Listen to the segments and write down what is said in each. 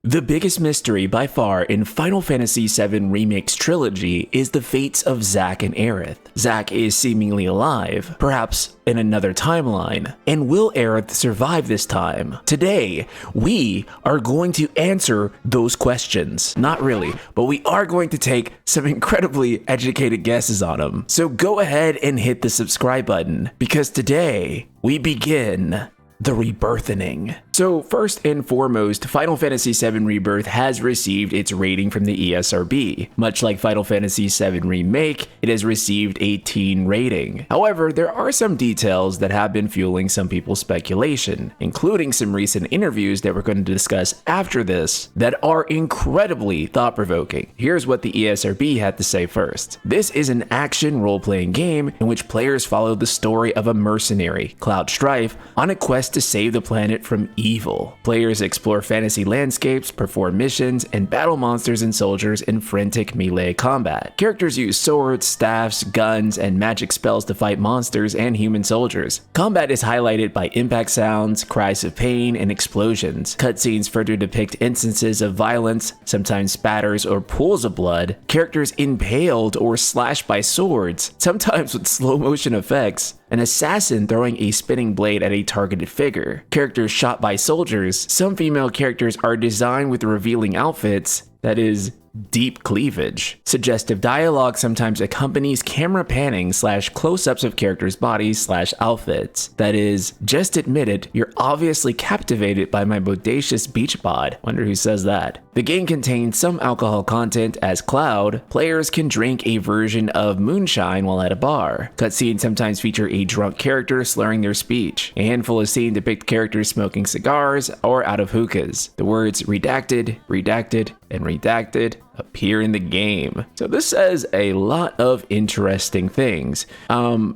The biggest mystery by far in Final Fantasy VII Remake's trilogy is the fates of Zack and Aerith. Zack is seemingly alive, perhaps in another timeline. And will Aerith survive this time? Today, we are going to answer those questions. Not really, but we are going to take some incredibly educated guesses on them. So go ahead and hit the subscribe button, because today we begin the rebirthing. So first and foremost, Final Fantasy VII Rebirth has received its rating from the ESRB. Much like Final Fantasy VII Remake, it has received a teen rating. However, there are some details that have been fueling some people's speculation, including some recent interviews that we're going to discuss after this that are incredibly thought-provoking. Here's what the ESRB had to say first. This is an action role-playing game in which players follow the story of a mercenary, Cloud Strife, on a quest to save the planet from evil. Players explore fantasy landscapes, perform missions, and battle monsters and soldiers in frantic melee combat. Characters use swords, staffs, guns, and magic spells to fight monsters and human soldiers. Combat is highlighted by impact sounds, cries of pain, and explosions. Cutscenes further depict instances of violence, sometimes spatters or pools of blood. Characters impaled or slashed by swords, sometimes with slow motion effects. An assassin throwing a spinning blade at a targeted figure. Characters shot by soldiers. Some female characters are designed with revealing outfits, that is, deep cleavage. Suggestive dialogue sometimes accompanies camera panning / close-ups of characters' bodies / outfits. That is, just admit it, you're obviously captivated by my bodacious beach bod. Wonder who says that. The game contains some alcohol content as Cloud. Players can drink a version of moonshine while at a bar. Cutscenes sometimes feature a drunk character slurring their speech. A handful of scenes depict characters smoking cigars or out of hookahs. The words redacted, redacted, and redacted appear in the game. So this says a lot of interesting things.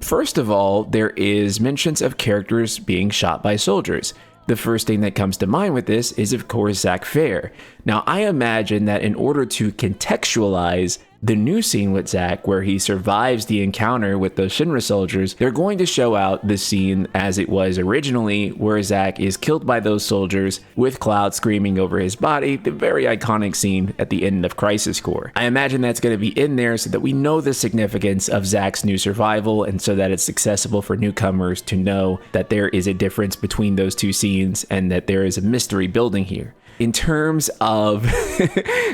First of all, there is mentions of characters being shot by soldiers. The first thing that comes to mind with this is, of course, Zack Fair. Now, I imagine that in order to contextualize the new scene with Zack, where he survives the encounter with the Shinra soldiers, they're going to show out the scene as it was originally, where Zack is killed by those soldiers with Cloud screaming over his body, the very iconic scene at the end of Crisis Core. I imagine that's going to be in there so that we know the significance of Zack's new survival, and so that it's accessible for newcomers to know that there is a difference between those two scenes and that there is a mystery building here. In terms of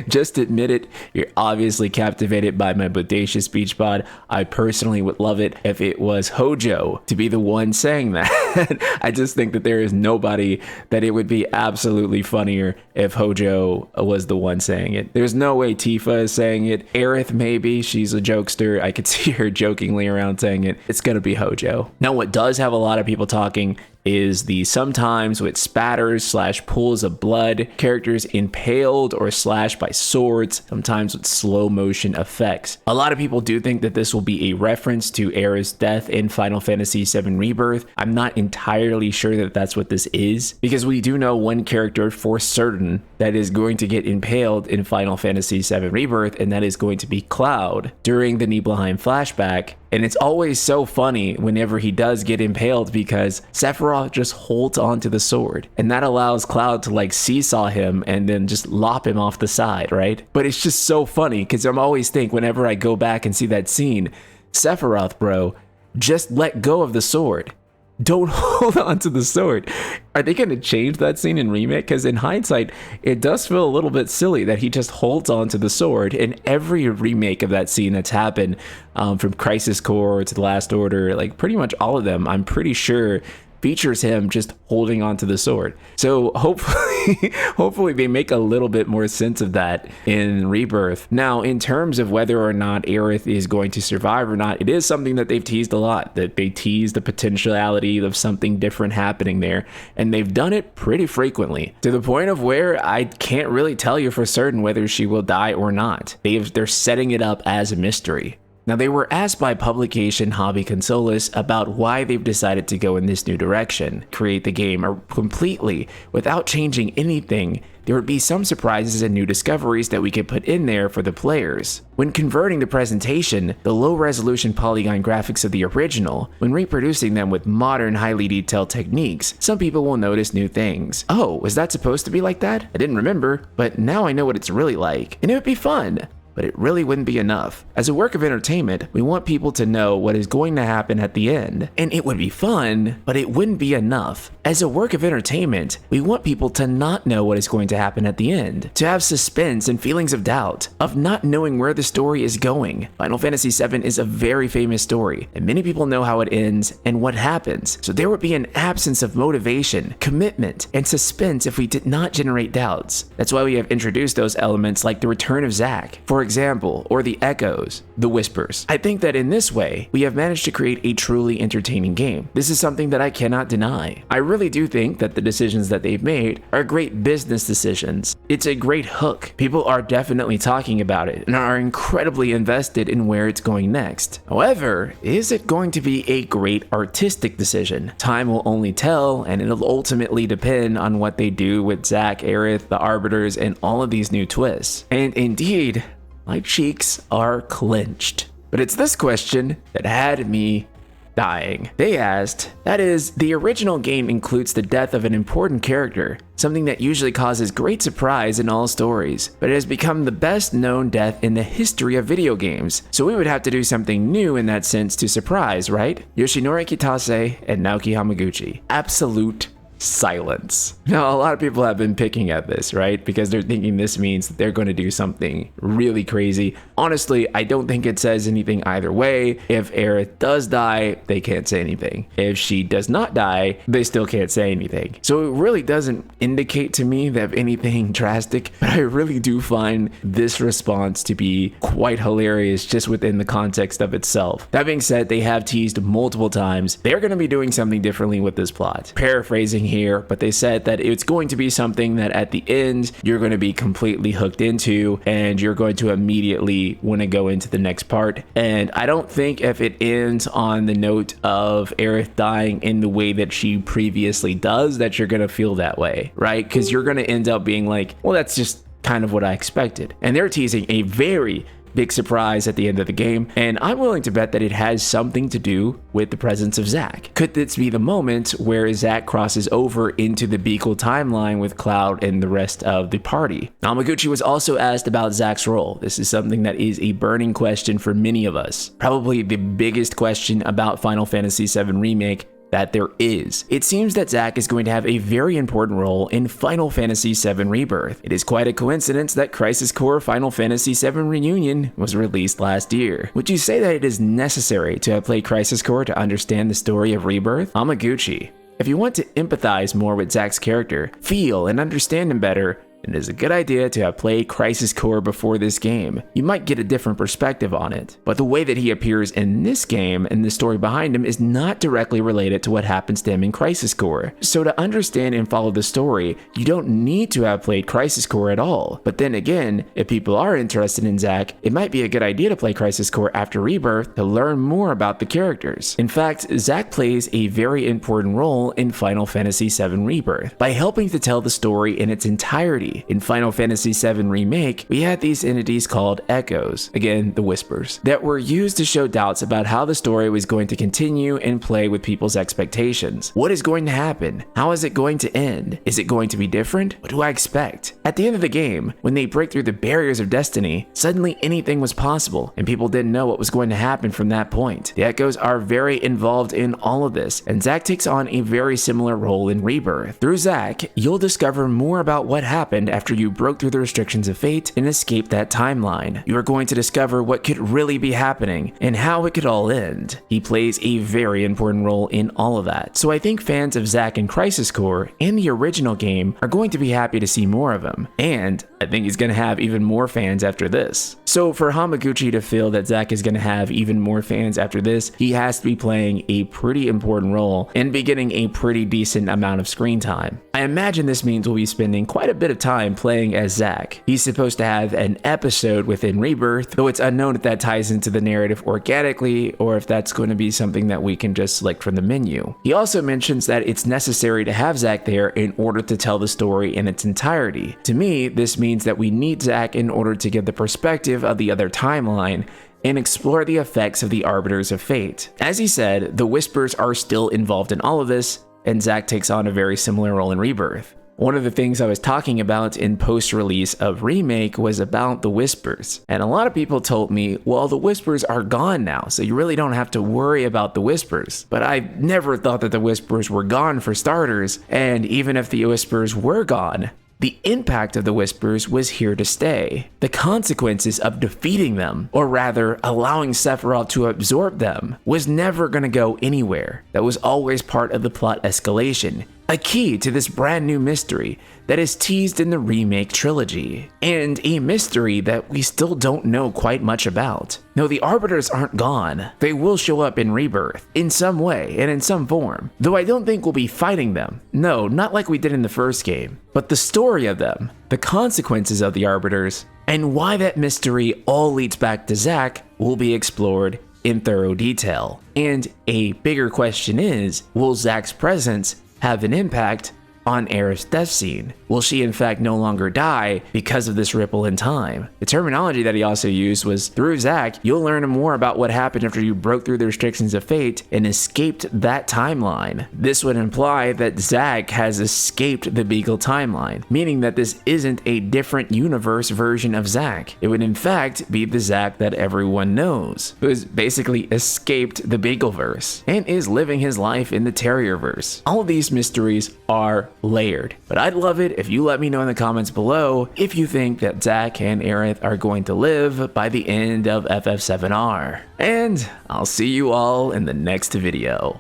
just admit it, you're obviously captivated by my bodacious beach bod. I personally would love it if it was Hojo to be the one saying that. I just think that there is nobody that it would be absolutely funnier if Hojo was the one saying it. There's no way Tifa is saying it. Aerith, maybe. She's a jokester. I could see her jokingly around saying it. It's going to be Hojo. Now, what does have a lot of people talking is the sometimes with spatters / pools of blood, characters impaled or slashed by swords, sometimes with slow motion effects. A lot of people do think that this will be a reference to Aerith's death in Final Fantasy VII Rebirth. I'm not entirely sure that that's what this is, because we do know one character for certain that is going to get impaled in Final Fantasy VII Rebirth, and that is going to be Cloud during the Nibelheim flashback. And it's always so funny whenever he does get impaled, because Sephiroth just holds onto the sword, and that allows Cloud to like seesaw him and then just lop him off the side, right? But it's just so funny, because I'm always think whenever I go back and see that scene, Sephiroth, bro, just let go of the sword. Don't hold on to the sword. Are they going to change that scene in Remake? Because in hindsight, it does feel a little bit silly that he just holds on to the sword in every remake of that scene that's happened, from Crisis Core to The Last Order, like pretty much all of them, I'm pretty sure features him just holding onto the sword. So hopefully they make a little bit more sense of that in Rebirth. Now, in terms of whether or not Aerith is going to survive or not, it is something that they've teased a lot, that they tease the potentiality of something different happening there, and they've done it pretty frequently, to the point of where I can't really tell you for certain whether she will die or not. They're setting it up as a mystery. Now, they were asked by publication Hobby Consolas about why they've decided to go in this new direction, create the game completely without changing anything. there would be some surprises and new discoveries that we could put in there for the players. When converting the presentation, the low-resolution polygon graphics of the original, when reproducing them with modern highly detailed techniques, some people will notice new things. Oh, was that supposed to be like that? I didn't remember, but now I know what it's really like, and it would be fun. But it really wouldn't be enough. As a work of entertainment, we want people to know what is going to happen at the end. And it would be fun, but it wouldn't be enough. As a work of entertainment, we want people to not know what is going to happen at the end, to have suspense and feelings of doubt, of not knowing where the story is going. Final Fantasy VII is a very famous story, and many people know how it ends and what happens. So there would be an absence of motivation, commitment, and suspense if we did not generate doubts. That's why we have introduced those elements like the return of Zack, for example, or the echoes, the whispers. I think that in this way, we have managed to create a truly entertaining game. This is something that I cannot deny. I really do think that the decisions that they've made are great business decisions. It's a great hook. People are definitely talking about it and are incredibly invested in where it's going next. However, is it going to be a great artistic decision? Time will only tell, and it'll ultimately depend on what they do with Zack, Aerith, the Arbiters, and all of these new twists. And indeed, my cheeks are clenched. But it's this question that had me dying. They asked, that is, the original game includes the death of an important character, something that usually causes great surprise in all stories, but it has become the best known death in the history of video games, so we would have to do something new in that sense to surprise, right? Yoshinori Kitase and Naoki Hamaguchi. Absolute silence. Now, a lot of people have been picking at this, right? Because they're thinking this means that they're going to do something really crazy. Honestly, I don't think it says anything either way. If Aerith does die, they can't say anything. If she does not die, they still can't say anything. So it really doesn't indicate to me that anything drastic, but I really do find this response to be quite hilarious just within the context of itself. That being said, they have teased multiple times they're going to be doing something differently with this plot. Paraphrasing here, but they said that it's going to be something that at the end you're going to be completely hooked into and you're going to immediately want to go into the next part. And I don't think if it ends on the note of Aerith dying in the way that she previously does, that you're going to feel that way, right? Because you're going to end up being like, well, that's just kind of what I expected. And they're teasing a very big surprise at the end of the game, and I'm willing to bet that it has something to do with the presence of Zack. Could this be the moment where Zack crosses over into the Beagle timeline with Cloud and the rest of the party? Hamaguchi was also asked about Zack's role. This is something that is a burning question for many of us. Probably the biggest question about Final Fantasy VII Remake that there is. It seems that Zack is going to have a very important role in Final Fantasy VII Rebirth. It is quite a coincidence that Crisis Core Final Fantasy VII Reunion was released last year. Would you say that it is necessary to have played Crisis Core to understand the story of Rebirth? Hamaguchi: if you want to empathize more with Zack's character, feel and understand him better, it is a good idea to have played Crisis Core before this game. You might get a different perspective on it. But the way that he appears in this game and the story behind him is not directly related to what happens to him in Crisis Core. So to understand and follow the story, you don't need to have played Crisis Core at all. But then again, if people are interested in Zack, it might be a good idea to play Crisis Core after Rebirth to learn more about the characters. In fact, Zack plays a very important role in Final Fantasy VII Rebirth by helping to tell the story in its entirety. In Final Fantasy VII Remake, we had these entities called echoes, again, the whispers, that were used to show doubts about how the story was going to continue and play with people's expectations. What is going to happen? How is it going to end? Is it going to be different? What do I expect? At the end of the game, when they break through the barriers of destiny, suddenly anything was possible, and people didn't know what was going to happen from that point. The echoes are very involved in all of this, and Zack takes on a very similar role in Rebirth. Through Zack, you'll discover more about what happened after you broke through the restrictions of fate and escaped that timeline. You are going to discover what could really be happening and how it could all end. He plays a very important role in all of that. So I think fans of Zack and Crisis Core and the original game are going to be happy to see more of him. And I think he's going to have even more fans after this. So for Hamaguchi to feel that Zack is going to have even more fans after this, he has to be playing a pretty important role and be getting a pretty decent amount of screen time. I imagine this means we'll be spending quite a bit of time playing as Zack. He's supposed to have an episode within Rebirth, though it's unknown if that ties into the narrative organically or if that's going to be something that we can just select from the menu. He also mentions that it's necessary to have Zack there in order to tell the story in its entirety. To me, this means that we need Zack in order to get the perspective of the other timeline and explore the effects of the Arbiters of Fate. As he said, the Whispers are still involved in all of this, and Zack takes on a very similar role in Rebirth. One of the things I was talking about in post-release of Remake was about the Whispers, and a lot of people told me, well, the Whispers are gone now, so you really don't have to worry about the Whispers. But I never thought that the Whispers were gone for starters, and even if the Whispers were gone, the impact of the Whispers was here to stay. The consequences of defeating them, or rather allowing Sephiroth to absorb them, was never going to go anywhere. That was always part of the plot escalation, a key to this brand new mystery that is teased in the Remake trilogy, and a mystery that we still don't know quite much about. No, the Arbiters aren't gone. They will show up in Rebirth, in some way and in some form, though I don't think we'll be fighting them. No, not like we did in the first game, but the story of them, the consequences of the Arbiters, and why that mystery all leads back to Zack will be explored in thorough detail. And a bigger question is, will Zack's presence have an impact on Aerith's death scene? Will she in fact no longer die because of this ripple in time? The terminology that he also used was, through Zack, you'll learn more about what happened after you broke through the restrictions of fate and escaped that timeline. This would imply that Zack has escaped the Beagle timeline, meaning that this isn't a different universe version of Zack. It would in fact be the Zack that everyone knows, who has basically escaped the Beagleverse and is living his life in the Terrierverse. All of these mysteries are layered, but I'd love it if you let me know in the comments below if you think that Zack and Aerith are going to live by the end of FF7R. And I'll see you all in the next video.